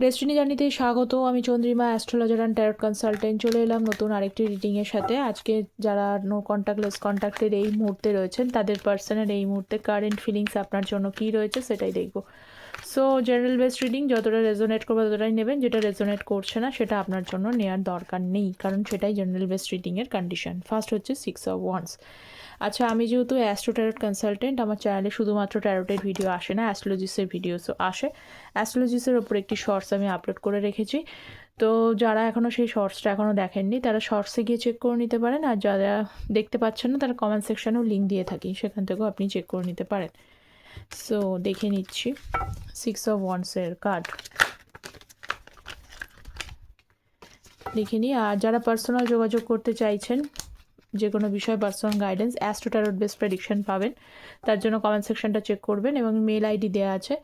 Destiny জার্নিতে স্বাগত। আমি Chandrima, astrologer and tarot consultant. চলে এলাম নতুন আরেকটি রিডিংয়ের সাথে। আজকে যারা নো কন্ট্যাক্টলেস কন্ট্যাক্টের এই মুহূর্তে রয়েছেন, তাদের পার্সনের এই মুহূর্তে কারেন্ট ফিলিংস আপনার জন্য কী রয়েছে সেটাই দেখব। সো জেনারেল বেসড রিডিং, যতটা রেজোনেট করবে ততটাই নেবেন, যেটা রেজোনেট করছে না সেটা আপনার জন্য নেওয়ার দরকার নেই, কারণ সেটাই জেনারেল বেসড রিডিংয়ের কন্ডিশন। ফার্স্ট হচ্ছে 6 of Wands। আচ্ছা, আমি যেহেতু অ্যাস্ট্রো ট্যারট কনসালটেন্ট, আমার চ্যানেলে শুধুমাত্র ট্যারোটের ভিডিও আসে না, অ্যাস্ট্রোলজিসের ভিডিওসও আসে। অ্যাস্ট্রোলজিসের ওপর একটি শর্টস আমি আপলোড করে রেখেছি, তো যারা এখনও সেই শর্টসটা এখনও দেখেননি তারা শর্টসে গিয়ে চেক করে নিতে পারেন, আর যারা দেখতে পাচ্ছেন না তারা কমেন্ট সেকশানেও লিঙ্ক দিয়ে থাকি, সেখান থেকেও আপনি চেক করে নিতে পারেন। সো দেখে নিচ্ছি 6 of Wands-এর কার্ড দেখে নিই। আর যারা পার্সোনাল যোগাযোগ করতে চাইছেন, যে কোনো বিষয়ে personal guidance, astro tarot base prediction পাবেন, তার জন্য কমেন্ট সেকশনটা চেক করবেন এবং মেল আইডি দেওয়া আছে,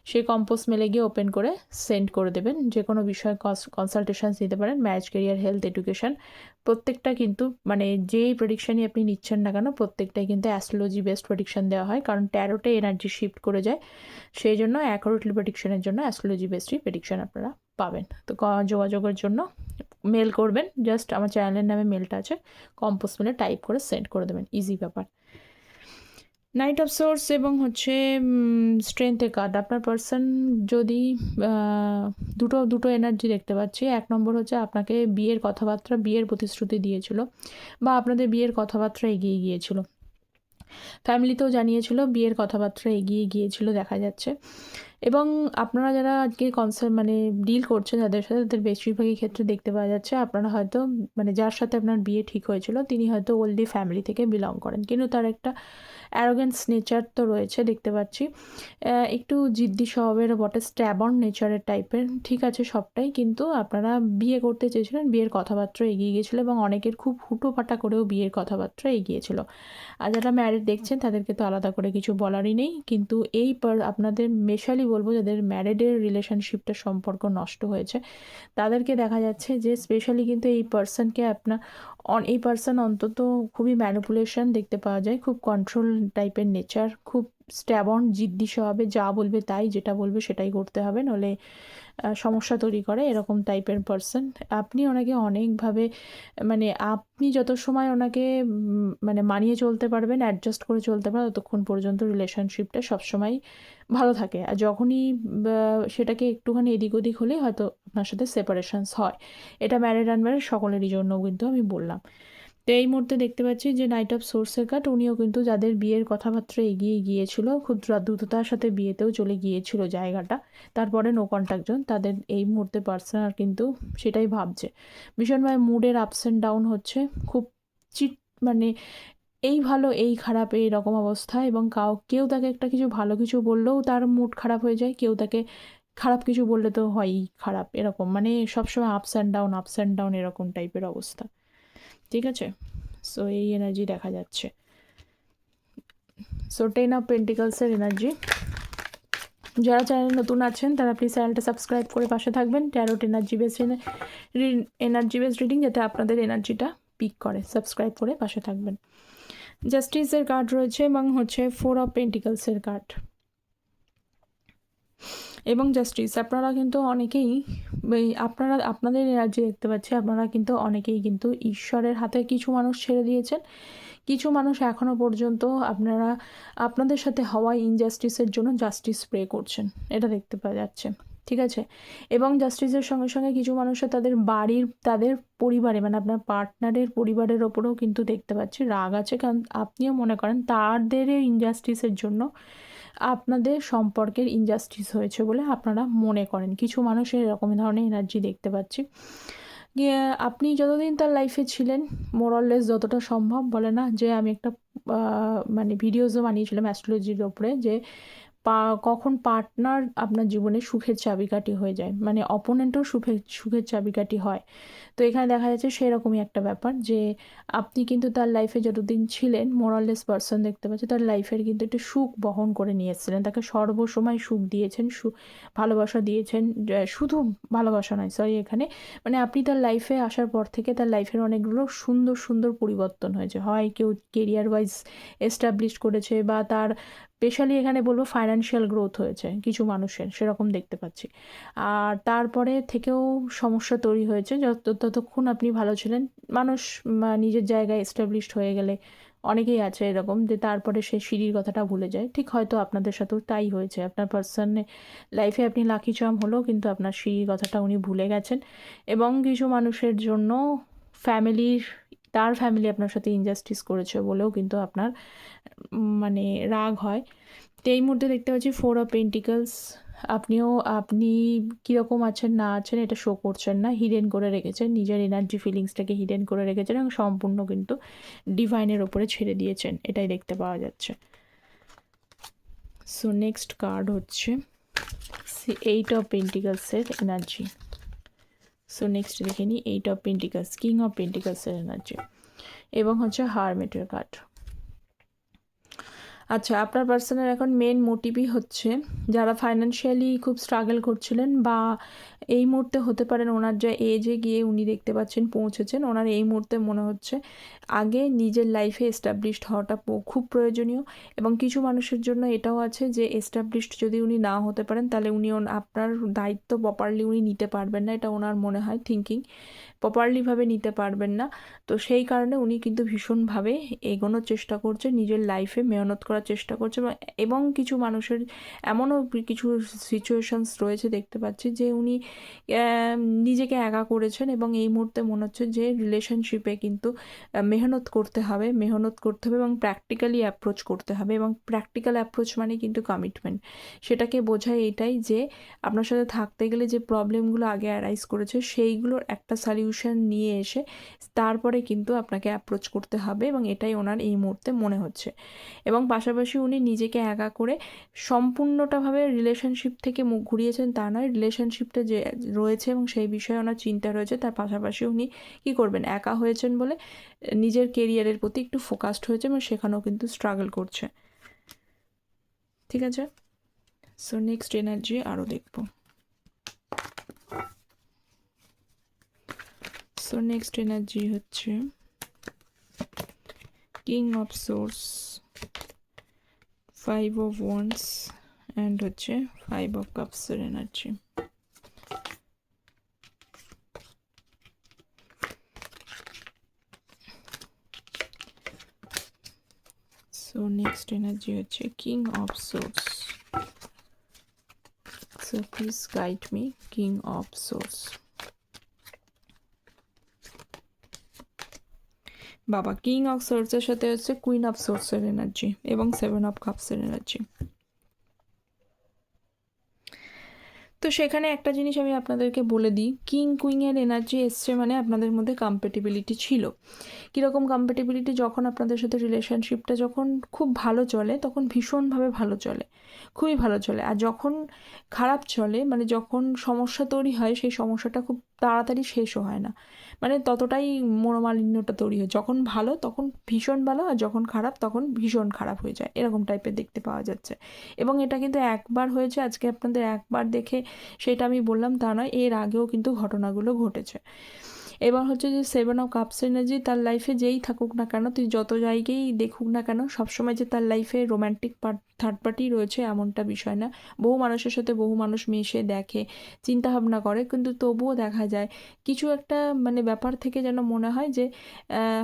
সেই কম্পোজ মেলে গিয়ে ওপেন করে সেন্ড করে দেবেন। যে কোনো বিষয়ে কনসালটেশনস নিতে পারেন, ম্যারেজ, কেরিয়ার, হেলথ, এডুকেশন, প্রত্যেকটা কিন্তু মানে যেই প্রেডিকশানই আপনি নিচ্ছেন না কেন প্রত্যেকটাই কিন্তু অ্যাস্ট্রোলজি বেসড প্রেডিকশন দেওয়া হয়, কারণ ট্যারোটে এনার্জি শিফট করে যায়, সেই জন্য অ্যাকুরেটলি প্রেডিকশনের জন্য অ্যাস্ট্রোলজি বেসডই প্রেডিকশন আপনারা পাবেন। তো যোগাযোগের জন্য মেল করবেন, জাস্ট আমার চ্যানেলের নামে মেলটা আছে, কম্পোজ মেলে টাইপ করে সেন্ড করে দেবেন, ইজি ব্যাপার। নাইট অফ সোর্স এবং হচ্ছে স্ট্রেংথের কার্ড। আপনার পার্সন যদি দুটো এনার্জি দেখতে পাচ্ছি। এক নম্বর হচ্ছে আপনাকে বিয়ের কথাবার্তা, বিয়ের প্রতিশ্রুতি দিয়েছিল বা আপনাদের বিয়ের কথাবার্তা এগিয়ে গিয়েছিল, ফ্যামিলিতেও জানিয়েছিল, বিয়ের কথাবার্তা এগিয়ে গিয়েছিল দেখা যাচ্ছে। এবং আপনারা যারা আজকে মানে ডিল করছেন যাদের সাথে, তাদের বেশিরভাগই ক্ষেত্রে দেখতে পাওয়া যাচ্ছে আপনারা হয়তো মানে যার সাথে আপনার বিয়ে ঠিক হয়েছিল তিনি হয়তো ওল্ডি ফ্যামিলি থেকে বিলং করেন, কিন্তু তার একটা অ্যারোগেন্স নেচার তো রয়েছে দেখতে পাচ্ছি, একটু জিদ্দি স্বভাবের বটে, স্ট্যাবন নেচারের টাইপের, ঠিক আছে সবটাই, কিন্তু আপনারা বিয়ে করতে চেয়েছিলেন, বিয়ের কথাবার্তা এগিয়ে গিয়েছিলো এবং অনেকের খুব হুটোপাটা করেও বিয়ের কথাবার্তা এগিয়েছিল। আর যারা ম্যারিড দেখছেন তাদেরকে তো আলাদা করে কিছু বলারই নেই, কিন্তু এই আপনাদের মেশালি বলবো যাদের ম্যারিডের রিলেশনশিপটা সম্পর্ক নষ্ট হয়েছে তাদেরকে দেখা যাচ্ছে যে স্পেশালি কিন্তু এই পার্সনকে এই পার্সন অন্তত খুবই ম্যানিপুলেশন দেখতে পাওয়া যায়, খুব কন্ট্রোল টাইপের নেচার, খুব স্ট্যাবন জিদ্দি স্বভাবে, যা বলবে তাই, যেটা বলবে সেটাই করতে হবে, নলে সমস্যা তৈরি করে, এরকম টাইপের পার্সন। আপনি ওনাকে অনেকভাবে মানে আপনি যত সময় ওনাকে মানে মানিয়ে চলতে পারবেন, অ্যাডজাস্ট করে চলতে পারবেন, ততক্ষণ পর্যন্ত রিলেশনশিপটা সবসময় ভালো থাকে। আর যখনই সেটাকে একটুখানি এদিক ওদিক হলেই হয়তো আপনার সাথে সেপারেশনস হয়। এটা ম্যারিড আনম্যারিড সকলেরই জন্য কিন্তু আমি বললাম। তো এই মুহূর্তে দেখতে পাচ্ছি যে নাইট অফ সোর্সের কার্ড, উনিও কিন্তু যাদের বিয়ের কথাবার্তা এগিয়ে গিয়েছিল, খুব দ্রুততার সাথে বিয়েতেও চলে গিয়েছিল জায়গাটা, তারপরে নো কন্ট্যাক্ট জোন, তাদের এই মুহূর্তে পার্সোনাল কিন্তু সেটাই ভাবছে, ভীষণভাবে মুডের আপস অ্যান্ড ডাউন হচ্ছে, খুব চিট মানে এই ভালো এই খারাপ এইরকম অবস্থা, এবং কেউ তাকে একটা কিছু ভালো কিছু বললেও তার মুড খারাপ হয়ে যায়, কেউ তাকে খারাপ কিছু বললে তো হয়ই খারাপ, এরকম মানে সবসময় আপস অ্যান্ড ডাউন এরকম টাইপের অবস্থা, ঠিক আছে। সো এই এনার্জি দেখা যাচ্ছে। সো 10 of Pentacles-এর এনার্জি। যারা চ্যানেল নতুন আছেন তারা প্লিজ চ্যানেলটা সাবস্ক্রাইব করে পাশে থাকবেন। ট্যারোট এনার্জি বেস রিডিং যাতে আপনাদের এনার্জিটা পিক করে, সাবস্ক্রাইব করে পাশে থাকবেন। জাস্টিসের কার্ড রয়েছে এবং হচ্ছে 4 of Pentacles-এর কার্ড এবং জাস্টিস। আপনারা কিন্তু অনেকেই আপনাদের এনার্জি দেখতে পাচ্ছি, আপনারা কিন্তু অনেকেই কিন্তু ঈশ্বরের হাতে কিছু মানুষ ছেড়ে দিয়েছেন, কিছু মানুষ এখনও পর্যন্ত আপনাদের সাথে হওয়া ইনজাস্টিসের জন্য জাস্টিস প্রে করছেন, এটা দেখতে পাওয়া যাচ্ছে, ঠিক আছে। এবং জাস্টিসের সঙ্গে সঙ্গে কিছু মানুষের তাদের পরিবারে মানে আপনার পার্টনারের পরিবারের ওপরেও কিন্তু দেখতে পাচ্ছি রাগ আছে, কারণ আপনিও মনে করেন তাদের ইনজাস্টিসের জন্য আপনাদের সম্পর্কের ইনজাস্টিস হয়েছে বলে আপনারা মনে করেন, কিছু মানুষের এরকম ধরনের এনার্জি দেখতে পাচ্ছি। আপনি যতদিন তার লাইফে ছিলেন, মোরাললেস যতটা সম্ভব, বলে না যে আমি একটা মানে ভিডিওসও বানিয়েছিলাম অ্যাস্ট্রোলজির ওপরে, যে কখন পার্টনার আপনার জীবনে সুখের চাবিকাঠি হয়ে যায়, মানে অপোনেন্টও সুখের চাবিকাঠি হয়। তো এখানে দেখা যাচ্ছে সেরকমই একটা ব্যাপার, যে আপনি কিন্তু তার লাইফে যতদিন ছিলেন মোরাললেস পার্সন দেখতে পাচ্ছি, তার লাইফের কিন্তু একটু সুখ বহন করে নিয়ে এসেছিলেন, তাকে সর্বসময় সুখ দিয়েছেন, ভালোবাসা দিয়েছেন, শুধু ভালোবাসা নয় সরি, এখানে মানে আপনি তার লাইফে আসার পর থেকে তার লাইফের অনেকগুলো সুন্দর সুন্দর পরিবর্তন হয়েছে, হয় কেউ কেরিয়ার ওয়াইজ এস্টাবলিশ করেছে বা তার স্পেশালি এখানে বলবো ফাইন্যান্সিয়াল গ্রোথ হয়েছে কিছু মানুষের, সেরকম দেখতে পাচ্ছি। আর তারপরে থেকেও সমস্যা তৈরি হয়েছে, ততক্ষণ আপনি ভালো ছিলেন। মানুষ নিজের জায়গায় এস্টাবলিশড হয়ে গেলে অনেকেই আছে এরকম যে তারপরে সে সিঁড়ির কথাটা ভুলে যায়। ঠিক হয়তো আপনাদের সাথেও তাই হয়েছে, আপনার পার্সনে লাইফে আপনি লাকি চার্ম হলেও কিন্তু আপনার সিঁড়ির কথাটা উনি ভুলে গেছেন। এবং কিছু মানুষের জন্য তার ফ্যামিলি আপনার সাথে ইনজাস্টিস করেছে বলেও কিন্তু আপনার মানে রাগ হয়। তো এই মুহূর্তে দেখতে পাচ্ছি 4 অফ পেন্টিকলস। আপনি কীরকম আছেন না আছেন এটা শো করছেন না, হিডেন করে রেখেছেন, নিজের এনার্জি ফিলিংসটাকে হিডেন করে রেখেছেন এবং সম্পূর্ণ কিন্তু ডিভাইনের ওপরে ছেড়ে দিয়েছেন, এটাই দেখতে পাওয়া যাচ্ছে। সো নেক্সট কার্ড হচ্ছে 8 অফ পেন্টিকলসের এনার্জি। সো নেক্সট দেখে নিই 8 অফ পেন্টিকলস, কিং অফ পেন্টিকলসের এনার্জি এবং হচ্ছে হারমিটের কার্ড। আচ্ছা, আপনার পার্সনের এখন মেন মোটিভই হচ্ছে যারা ফাইন্যান্সিয়ালি খুব স্ট্রাগল করছিলেন, বা এই মুহূর্তে হতে পারেন ওনার যা এজে গিয়ে উনি দেখতে পাচ্ছেন পৌঁছেছেন, ওনার এই মুহূর্তে মনে হচ্ছে আগে নিজের লাইফে এস্টাবলিশড হওয়াটা খুব প্রয়োজনীয়। এবং কিছু মানুষের জন্য এটাও আছে যে এস্টাবলিশড যদি উনি না হতে পারেন তাহলে উনি আপনার দায়িত্ব প্রপারলি উনি নিতে পারবেন না, এটা ওনার মনে হয় থিঙ্কিং, প্রপারলিভাবে নিতে পারবেন না। তো সেই কারণে উনি কিন্তু ভীষণভাবে এগোনোর চেষ্টা করছে, নিজের লাইফে মেহনত করার চেষ্টা করছে। এবং কিছু মানুষের এমনও কিছু সিচুয়েশনস রয়েছে দেখতে পাচ্ছি যে উনি নিজেকে একা করেছেন এবং এই মুহূর্তে মনে হচ্ছে যে রিলেশনশিপে কিন্তু মেহনত করতে হবে এবং প্র্যাকটিক্যালি অ্যাপ্রোচ করতে হবে। এবং প্র্যাকটিক্যাল অ্যাপ্রোচ মানে কিন্তু কমিটমেন্ট, সেটাকে বোঝায় এটাই যে আপনার সাথে থাকতে গেলে যে প্রবলেমগুলো আগে অ্যারাইজ করেছে সেইগুলোর একটা সলিউশন নিয়ে এসে তারপরে কিন্তু আপনাকে অ্যাপ্রোচ করতে হবে, এবং এটাই ওনার এই মুহূর্তে মনে হচ্ছে। এবং পাশাপাশি উনি নিজেকে একা করে সম্পূর্ণটাভাবে রিলেশনশিপ থেকে মুখ ঘুরিয়েছেন তা নয়, রিলেশনশিপটা যে রয়েছে এবং সেই বিষয়ে ওনার চিন্তা রয়েছে, তার পাশাপাশি উনি কী করবেন, একা হয়েছেন বলে নিজের কেরিয়ারের প্রতি একটু ফোকাসড হয়েছে এবং সেখানেও কিন্তু স্ট্রাগল করছে। ঠিক আছে, সো নেক্সট এনার্জি আরও দেখবো। সো নেক্সট এনার্জি হচ্ছে king of swords, 5 of wands and হচ্ছে 5 অফ কাপসের এনার্জি। সো নেক্সট এনার্জি হচ্ছে king of swords. So please guide me, king of swords. বাবা, কিং অফ সোর্সের সাথে হচ্ছে কুইন অফ সোর্সের এনার্জি এবং 7 অফ কাপসের এনার্জি। তো সেখানে একটা জিনিস আমি আপনাদেরকে বলে দিই, কিং কুইনের এনার্জি এসছে মানে আপনাদের মধ্যে কম্প্যাটিবিলিটি ছিল। কীরকম কম্প্যাটিবিলিটি, যখন আপনাদের সাথে রিলেশনশিপটা যখন খুব ভালো চলে তখন ভীষণভাবে ভালো চলে, খুবই ভালো চলে। আর যখন খারাপ চলে মানে যখন সমস্যা তৈরি হয় সেই সমস্যাটা খুব তাড়াতাড়ি শেষও হয় না, মানে ততটাই মনোমালিন্যটা তৈরি হয়। যখন ভালো তখন ভীষণ ভালো, আর যখন খারাপ তখন ভীষণ খারাপ হয়ে যায়, এরকম টাইপের দেখতে পাওয়া যাচ্ছে। এবং এটা কিন্তু একবার হয়েছে, আজকে আপনাদের একবার দেখে সেটা আমি বললাম তা নয়, এর আগেও কিন্তু ঘটনাগুলো ঘটেছে। এবার হচ্ছে যে 7 অফ কাপস এনার্জি, তার লাইফে যেই থাকুক না কেন, তুই যত জায়গায় দেখুক না কেন, সবসময় যে তার লাইফে রোম্যান্টিক থার্ড পার্টি রয়েছে এমনটা বিষয় না। বহু মানুষের সাথে বহু মানুষ মিশে দেখে, চিন্তা ভাবনা করে, কিন্তু তবুও দেখা যায় কিছু একটা মানে ব্যাপার থেকে যেন মনে হয় যে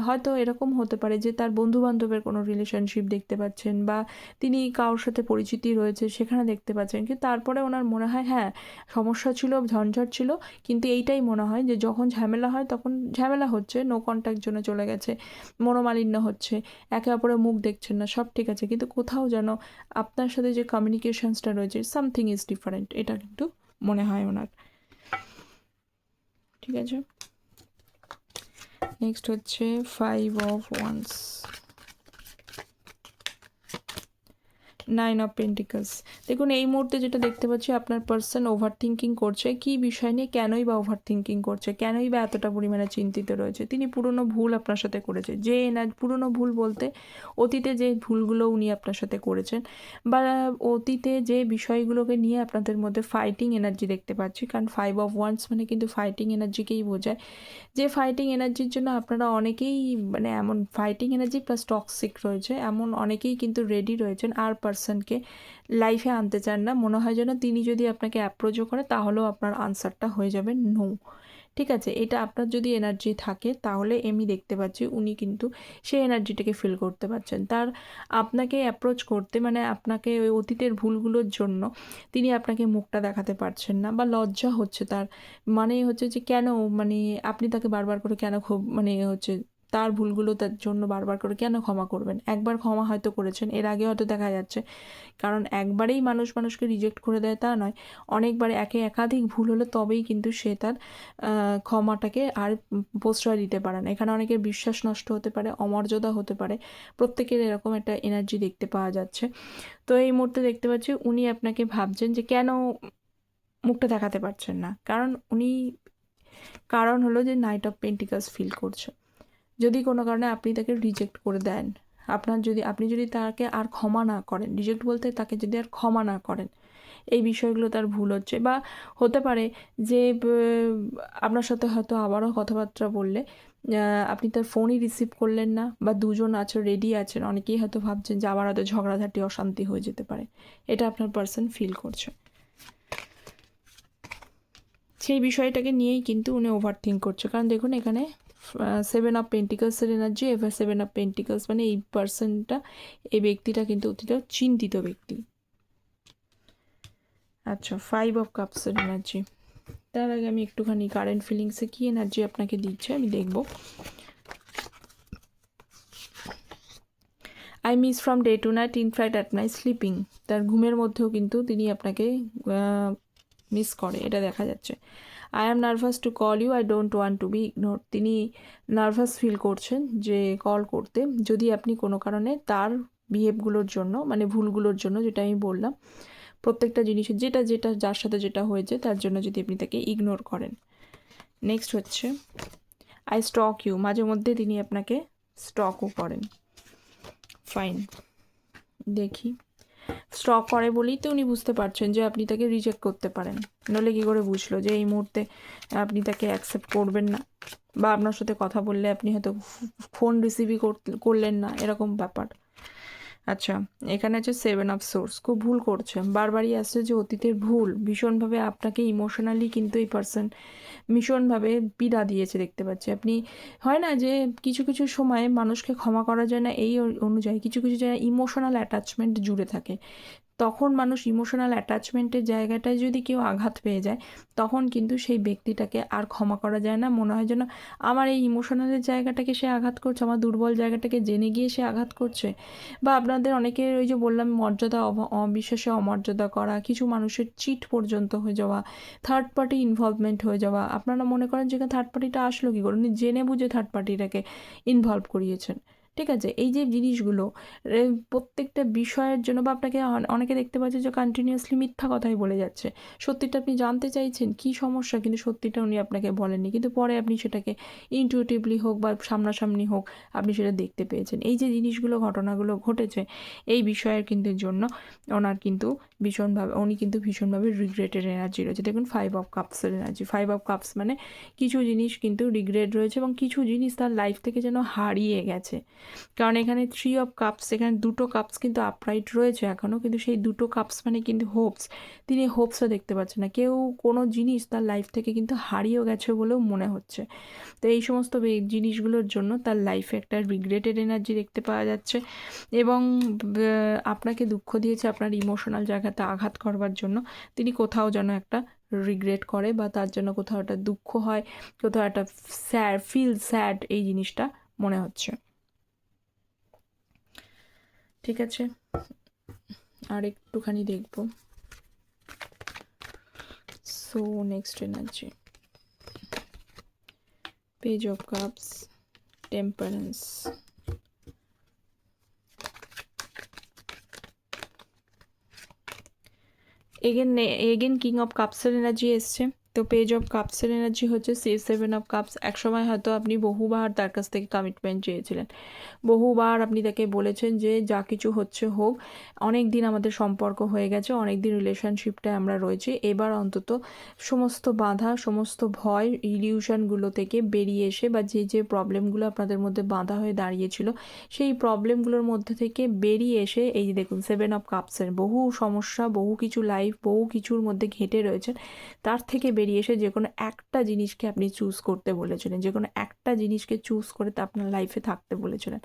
হয়তো এরকম হতে পারে যে তার বন্ধু বান্ধবের কোনো রিলেশনশিপ দেখতে পাচ্ছেন, বা তিনি কারোর সাথে পরিচিতি রয়েছে সেখানে দেখতে পাচ্ছেন, কিন্তু তারপরে ওনার মনে হয় হ্যাঁ সমস্যা ছিল, ঝঞ্ঝট ছিল, কিন্তু এইটাই মনে হয় যে যখন ঝামেলা হয় তখন ঝামেলা হচ্ছে, নো কন্ট্যাক্ট জোনে চলে গেছে, মনোমালিন্য হচ্ছে, একে অপরের মুখ দেখছেন না, সব ঠিক আছে, কিন্তু কোথাও যেন আপনার সাথে যে কমিউনিকেশনসটা রয়েছে সামথিং ইজ ডিফারেন্ট, এটা কিন্তু মনে হয় ওনার। ঠিক আছে, নেক্সট হচ্ছে 5 অফ ওয়ান্স, 9 অফ পেন্টিকলস। দেখুন এই মুহূর্তে যেটা দেখতে পাচ্ছি আপনার পার্সন ওভার থিঙ্কিং করছে। কী বিষয় নিয়ে, কেনই বা ওভার থিঙ্কিং করছে, কেনই বা এতটা পরিমাণে চিন্তিত রয়েছে? তিনি পুরনো ভুল আপনার সাথে করেছে, যে পুরনো ভুল বলতে অতীতে যে ভুলগুলো উনি আপনার সাথে করেছেন, বা অতীতে যে বিষয়গুলোকে নিয়ে আপনাদের মধ্যে ফাইটিং এনার্জি দেখতে পাচ্ছি, কারণ 5 অফ ওয়ান্স মানে কিন্তু ফাইটিং এনার্জিকেই বোঝায়। যে ফাইটিং এনার্জির জন্য আপনারা অনেকেই মানে এমন ফাইটিং এনার্জি প্লাস টক্সিক রয়েছে, এমন অনেকেই কিন্তু রেডি রয়েছেন আর পার্সন পার্সনকে লাইফে আনতে চান না, মনে হয় যেন তিনি যদি আপনাকে অ্যাপ্রোচও করে তাহলেও আপনার আনসারটা হয়ে যাবে নো। ঠিক আছে, এটা আপনার যদি এনার্জি থাকে তাহলে আমি দেখতে পাচ্ছি উনি কিন্তু সেই এনার্জিটাকে ফিল করতে পারছেন। তার আপনাকে অ্যাপ্রোচ করতে মানে আপনাকে ওই অতীতের ভুলগুলোর জন্য তিনি আপনাকে মুখটা দেখাতে পারছেন না বা লজ্জা হচ্ছে তার, মানে হচ্ছে যে কেন মানে আপনি তাকে বারবার করে কেন খুব মানে হচ্ছে তার ভুলগুলো তার জন্য বারবার করে কেন ক্ষমা করবেন। একবার ক্ষমা হয়তো করেছেন, এর আগে হয়তো দেখা যাচ্ছে, কারণ একবারেই মানুষ মানুষকে রিজেক্ট করে দেয় তা নয়, অনেকবার একাধিক ভুল হলে তবেই কিন্তু সে তার ক্ষমাটাকে আর প্রশ্রয় দিতে পারে না। এখানে অনেকের বিশ্বাস নষ্ট হতে পারে, অমর্যাদা হতে পারে, প্রত্যেকের এরকম একটা এনার্জি দেখতে পাওয়া যাচ্ছে। তো এই মুহূর্তে দেখতে পাচ্ছি উনি আপনাকে ভাবছেন যে কেন মুখটা দেখাতে পারছেন না, কারণ হলো যে নাইট অফ পেন্টিকালস ফিল করছে। যদি কোনো কারণে আপনি তাকে রিজেক্ট করে দেন, আপনি যদি তাকে আর ক্ষমা না করেন, রিজেক্ট বলতে তাকে যদি আর ক্ষমা না করেন, এই বিষয়গুলো তার ভুল হচ্ছে। বা হতে পারে যে আপনার সাথে হয়তো আবারও কথাবার্তা বললে আপনি তার ফোনই রিসিভ করলেন না, বা দুজন আছে রেডি আছেন, অনেকেই হয়তো ভাবছেন যে আবার হয়তো ঝগড়াঝাটি অশান্তি হয়ে যেতে পারে, এটা আপনার পার্সন ফিল করছে। সেই বিষয়টাকে নিয়েই কিন্তু উনি ওভার থিঙ্ক করছে, কারণ দেখুন এখানে 7 অফ পেন্টিকালসের এনার্জি, এবার 7 অফ পেন্টিকালস মানে এই পার্সনটা, এই ব্যক্তিটা কিন্তু অতীত চিন্তিত ব্যক্তি। আচ্ছা, 5 অফ কাপসের এনার্জি। তার আগে আমি একটুখানি কারেন্ট ফিলিংসে কী এনার্জি আপনাকে দিচ্ছে আমি দেখব। I miss from day to night in fact at my sleeping. তার ঘুমের মধ্যেও কিন্তু তিনি আপনাকে মিস করে, এটা দেখা যাচ্ছে। I am nervous to call you, I don't want to be ignore. তিনি নার্ভাস ফিল করছেন যে কল করতে, যদি আপনি কোনো কারণে তার বিহেভগুলোর জন্য মানে ভুলগুলোর জন্য, যেটা আমি বললাম প্রত্যেকটা জিনিসের যেটা যেটা যার সাথে যেটা হয়েছে তার জন্য যদি আপনি তাকে ইগনোর করেন। নেক্সট হচ্ছে আই স্টক ইউ, মাঝে মধ্যে তিনি আপনাকে স্টকও করেন। ফাইন, দেখি স্টক করে বলেই তো উনি বুঝতে পারছেন যে আপনি তাকে রিজেক্ট করতে পারেন, নইলে কী করে বুঝলো যে এই মুহূর্তে আপনি তাকে অ্যাকসেপ্ট করবেন না, বা আপনার সাথে কথা বললে আপনি হয়তো ফোন রিসিভই করলেন না, এরকম ব্যাপার। আচ্ছা, এখানে আছে 7 অফ সোর্স, খুব ভুল করছে, বারবারই আসছে যে অতীতের ভুল ভীষণভাবে আপনাকে ইমোশনালি কিন্তু এই পার্সন ভীষণভাবে পীড়া দিয়েছে দেখতে পাচ্ছি। আপনি হয় না যে কিছু কিছু সময় মানুষকে ক্ষমা করা যায় না, এই অনুযায়ী কিছু কিছু জায়গায় ইমোশনাল অ্যাটাচমেন্ট জুড়ে থাকে, তখন মানুষ ইমোশনাল অ্যাটাচমেন্টের জায়গাটায় যদি কেউ আঘাত পেয়ে যায় তখন কিন্তু সেই ব্যক্তিটাকে আর ক্ষমা করা যায় না। মনে হয় যেন আমার এই ইমোশনালের জায়গাটাকে সে আঘাত করছে, আমার দুর্বল জায়গাটাকে জেনে গিয়ে সে আঘাত করছে। বা আপনাদের অনেকের ওই যে বললাম মর্যাদা অবিশ্বাসে অমর্যাদা করা, কিছু মানুষের চিট পর্যন্ত হয়ে যাওয়া, থার্ড পার্টি ইনভলভমেন্ট হয়ে যাওয়া। আপনারা মনে করেন যে থার্ড পার্টিটা আসলো কী করে, উনি জেনে বুঝে থার্ড পার্টিটাকে ইনভলভ করিয়েছেন। ঠিক আছে, এই যে জিনিসগুলো প্রত্যেকটা বিষয়ের জন্য, বা আপনাকে অনেকে দেখতে পাচ্ছে যে কন্টিনিউয়াসলি মিথ্যা কথাই বলে যাচ্ছে, সত্যিটা আপনি জানতে চাইছেন কী সমস্যা, কিন্তু সত্যিটা উনি আপনাকে বলেননি, কিন্তু পরে আপনি সেটাকে ইনটিউটিভলি হোক বা সামনাসামনি হোক আপনি সেটা দেখতে পেয়েছেন। এই যে জিনিসগুলো ঘটনাগুলো ঘটেছে এই বিষয়ের কিন্তু জন্য ওনার কিন্তু উনি কিন্তু ভীষণভাবে রিগ্রেটের এনার্জি রয়েছে। দেখুন 5 অফ কাপসের এনার্জি, 5 অফ কাপস মানে কিছু জিনিস কিন্তু রিগ্রেট রয়েছে এবং কিছু জিনিস তার লাইফ থেকে যেন হারিয়ে গেছে। কারণ এখানে 3 অফ কাপস, এখানে দুটো কাপস কিন্তু আপরাইট রয়েছে এখনও, কিন্তু সেই দুটো কাপস মানে কিন্তু হোপস, তিনি হোপসও দেখতে পাচ্ছেন না, কেউ কোনো জিনিস তার লাইফ থেকে কিন্তু হারিয়েও গেছে বলেও মনে হচ্ছে। তো এই সমস্ত জিনিসগুলোর জন্য তার লাইফে একটা রিগ্রেটেড এনার্জি দেখতে পাওয়া যাচ্ছে, এবং আপনাকে দুঃখ দিয়েছে আপনার ইমোশনাল জায়গাতে আঘাত করবার জন্য, তিনি কোথাও যেন একটা রিগ্রেট করে, বা তার জন্য কোথাও একটা দুঃখ হয়, কোথাও একটা ফিল স্যাড, এই জিনিসটা মনে হচ্ছে। ঠিক আছে, আর একটুখানি দেখব। So next energy, page of cups, temperance, again king of কাপসের এনার্জি এসছে। তো পেজ অফ কাপসের এনার্জি হচ্ছে 7 অফ কাপস। একসময় হয়তো আপনি বহুবার তার কাছ থেকে কমিটমেন্ট চেয়েছিলেন, বহুবার আপনি তাকে বলেছেন যে যা কিছু হচ্ছে হোক, অনেক দিন আমাদের সম্পর্ক হয়ে গেছে, অনেক দিন রিলেশনশিপটায় আমরা রয়েছি, এবার অন্তত সমস্ত বাধা, সমস্ত ভয়, ইলিউশনগুলো থেকে বেরিয়ে এসে বা যে যে প্রবলেমগুলো আপনাদের মধ্যে বাধা হয়ে দাঁড়িয়েছিল সেই প্রবলেমগুলোর মধ্যে থেকে বেরিয়ে এসে এই যে দেখুন 7 অফ কাপসের বহু সমস্যা, বহু কিছু লাইফ, বহু কিছুর মধ্যে ঘেঁটে রয়েছেন, তার থেকে বেরিয়ে এসে যে কোনো একটা জিনিসকে আপনি চুজ করতে বলেছিলেন, যে কোনো একটা জিনিসকে চুজ করে তা আপনার লাইফে থাকতে বলেছিলেন।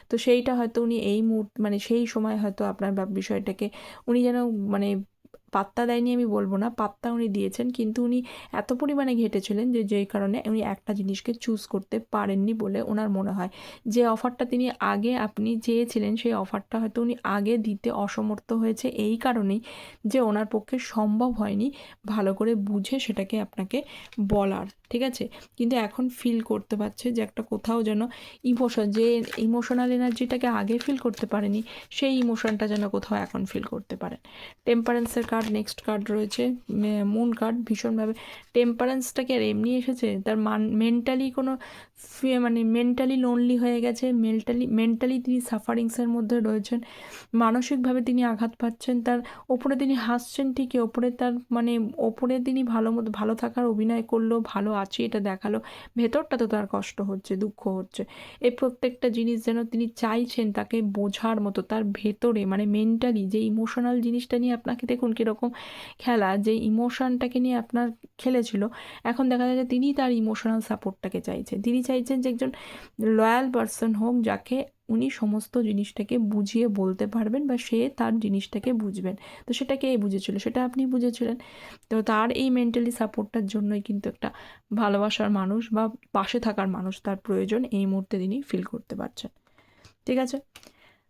তো সেইটা হয়তো উনি এই মুহূর্তে মানে সেই সময় হয়তো আপনার বিষয়টাকে উনি যেন মানে পাত্তা দেয়নি আমি বলবো না, পাত্তা উনি দিয়েছেন, কিন্তু উনি এত পরিমাণে ঘেঁটেছিলেন যে যেই কারণে উনি একটা জিনিসকে চুজ করতে পারেননি বলে ওনার মনে হয়। যে অফারটা তিনি আগে আপনি চেয়েছিলেন সেই অফারটা হয়তো উনি আগে দিতে অসমর্থ হয়েছে এই কারণেই যে ওনার পক্ষে সম্ভব হয়নি ভালো করে বুঝে সেটাকে আপনাকে বলার, ঠিক আছে। কিন্তু এখন ফিল করতে পারছে যে একটা কোথাও যেন যে ইমোশনাল এনার্জিটাকে আগে ফিল করতে পারেনি সেই ইমোশনটা যেন কোথাও এখন ফিল করতে পারেন। টেম্পারেন্সের কার্ড নেক্সট কার্ড রয়েছে, মুন কার্ড। ভীষণভাবে টেম্পারেন্সটাকে আর এমনি এসেছে, তার মেন্টালি কোনো মানে মেন্টালি লোনলি হয়ে গেছে, মেন্টালি তিনি সাফারিংসের মধ্যে রয়েছেন, মানসিকভাবে তিনি আঘাত পাচ্ছেন। তার ওপরে তিনি হাসছেন ঠিকই, ওপরে তার মানে ওপরে তিনি ভালো থাকার অভিনয় করলো, ভালো আছে এটা দেখালো, ভেতরটা তো তার কষ্ট হচ্ছে, দুঃখ হচ্ছে। এই প্রত্যেকটা জিনিস যেন তিনি চাইছেন তাকে বোঝার মতো, তার ভেতরে মানে মেন্টালি যে ইমোশনাল জিনিসটা নিয়ে আপনাকে দেখুন কীরকম খেলা, যে ইমোশনটাকে নিয়ে আপনার খেলেছিল, এখন দেখা যায় যে তিনি তার ইমোশনাল সাপোর্টটাকে চাইছেন। তিনি চাইছেন যে একজন লয়াল পারসন হোক যাকে উনি সমস্ত জিনিসটাকে বুঝিয়ে বলতে পারবেন বা সে তার জিনিসটাকে বুঝবেন। তো সেটা কে বুঝেছিল? সেটা আপনি বুঝেছিলেন। তো তার এই মেন্টালি সাপোর্টটার জন্যই কিন্তু একটা ভালোবাসার মানুষ বা পাশে থাকার মানুষ তার প্রয়োজন এই মুহূর্তে তিনি ফিল করতে পারছেন, ঠিক আছে।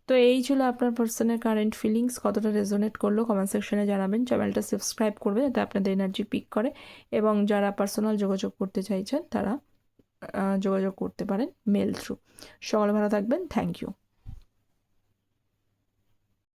তো এই ছিল আপনার পার্সনের কারেন্ট ফিলিংস। কতটা রেজোনেট করলো কমেন্ট সেকশনে জানাবেন। চ্যানেলটা সাবস্ক্রাইব করবে যাতে আপনাদের এনার্জি পিক করে, এবং যারা পার্সোনাল যোগাযোগ করতে চাইছেন তারা যোগাযোগ করতে পারেন মেল থ্রু। সকলে ভালো থাকবেন, থ্যাংক ইউ।